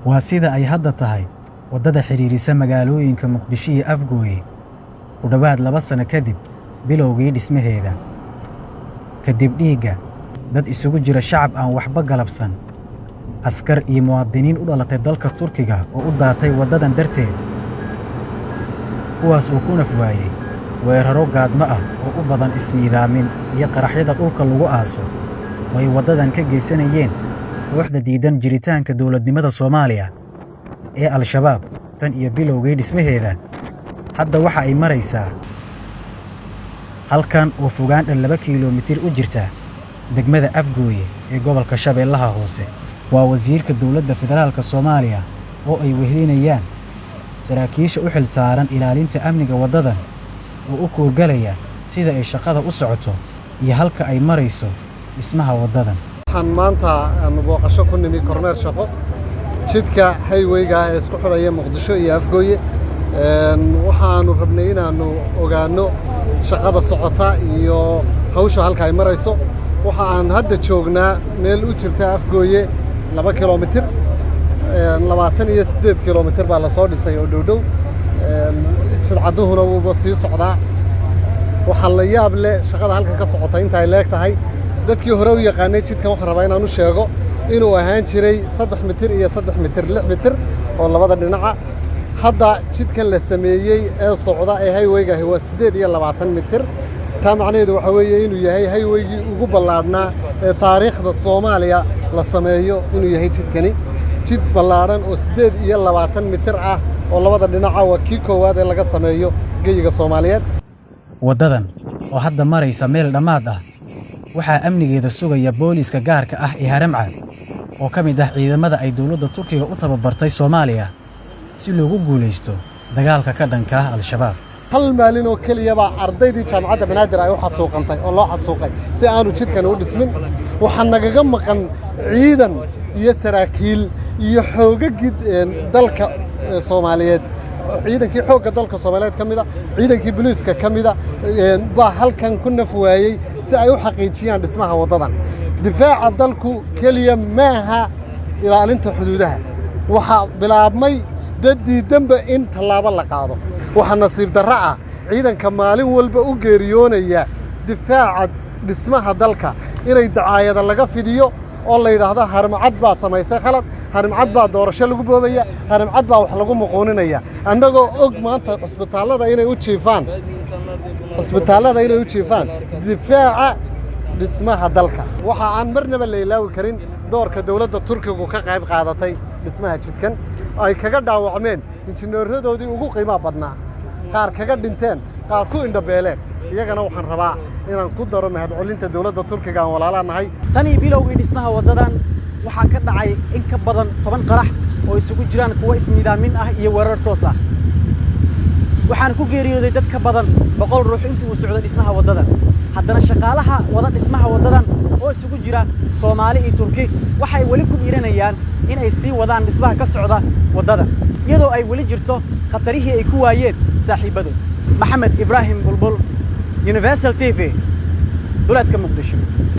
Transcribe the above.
waa sida ay hadda tahay wadada xiriirisa magaalooyinka Muqdisho iyo Afgooye ku dhawaad 2 sano kadib bilowgii dhismaheeda. Kadib dhiiga dad isugu jira shacab aan waxba galabsan, askar iyo muwaadiniin u dhalatay dalka Turkiga oo u daatay wadadan darteed, kuwaas oo ku nafwaayay weeraro gaadma ah oo u badan ismiidaamin iyo qaraxyada dhulka lagu aaso oo ay wadadan ka geysanayeen kooxda diidan jiritaanka dowladnimada Soomaaliya ee Al-Shabaab tan iyo bilowgii dhismaheeda. Hadda waxa ay maraysaa halkan oo fogaan 2 kiiloomitir u jirta degmada Afgooye ee gobolka Shabeellaha Hoose. Waa wasiirka dowladda federaalka Soomaaliya oo ay wehelinayaan saraakiisha u xil saaran ilaalinta amniga wadadan oo u koorgalaya sida ay shaqada u socoto iyo halka ay marayso dhismaha wadadan. waxaan maanta aan booqasho ku nimi kormeer shaqo jidka highway-ga ee isku xiraya Muqdisho iyo Afgooye. waxaanu rabnay inaanu ogaano shaqada socota iyo hawsha halka ay marayso. waxa aan hadda joognaa meel u jirta Afgooye 2 kiiloomitir 28 kiiloomitir baa la soo dhisay oo dhow jidcaduhuna wuu sii socdaa. waxa la yaab leh shaqada halka ka socota inta ay leegtahay. dadkii hore u yaqaanay jidkan waxaan rabaa inaan u sheego inuu ahaan jiray 3 mitir iyo 3 mitir 6 mitir oo labada dhinaca. hadda jidkan la sameeyay ee socda ee highway-ga waa 28 mitir. taa macnaheedu waxa weeye inuu yahay highway-gii ugu ballaadhnaa ee taariikhda Soomaaliya la sameeyo inuu yahay jidkani. jid ballaadhan oo 28 mitir ah oo labada dhinaca waa kii koowaad ee laga sameeyo geyiga Soomaaliyeed. Wadadan oo hadda maraysa meel dhamaad ah waxaa amnigeeda sugaya booliska gaarka ah ee Haramcad oo ka mid ah ciidamada ay dowladda Turkiga u tababartay Soomaaliya si loogu guuleysto dagaalka ka dhanka ah Al-Shabaab. hal maalin oo kaliya baa ardaydii jaamacadda Banaadir ay u xasuuqantay oo loo xasuuqay si aanu jidkan u dhismin. waxaa nagaga maqan ciidan iyo saraakiil iyo xoogagii dalka Soomaaliyeed, ciidankii xoogga dalka Soomaaliyeed ka mid ah, ciidankii booliiska ka mid ah baa halkan ku nafwaayay si ay u xaqiijiyaan dhismaha wadadan. difaaca dalku kaliya maaha ilaalinta xuduudaha. waxa bilaabmay dadii dambe in tallaabo la qaado. waxa nasiib darro ah ciidanka maalin walba u geeriyoonaya difaaca dhismaha dalka inay dacaayada laga fidiyo oo la yiraahdo Haramcad baa samaysay khalad, Haramcad baa doorasho lagu boobaya, Haramcad baa wax lagu muquuninaya. annagoo og maanta cusbitaalada inay u jiifaan difaaca dhismaha dalka. waxa aan marnaba la ilaawi karin doorka dowladda Turkigu ka qayb qaadatay dhismaha jidkan ay kaga dhaawacmeen injineeradoodii ugu qiimaha badnaa, qaar kaga dhinteen, qaar ku indhabeeleen. iyagana waxaan rabaa inaan ku daro mahadcelinta dowladda Turkiga aan walaalaanahay. Tani bilowgii dhismaha wadadan waxaa ka dhacay in ka badan 10 qarax oo isugu jiraan kuwa ismiidaamin ah iyo weerar toos ah. waxaan ku geeriyooday dad ka badan 100 ruux intii uu socday dhismaha wadadan. haddana shaqaalaha wada dhismaha wadadan oo isugu jira Soomaali iyo Turki waxay wali ku dhiiranayaan in ay sii wadaan dhismaha ka socda wadadan iyadoo ay wali jirto khatarihii ay ku waayeen saaxiibadood. Maxamed Ibrahim Bulbul, Universal TV, duleedka Muqdisho.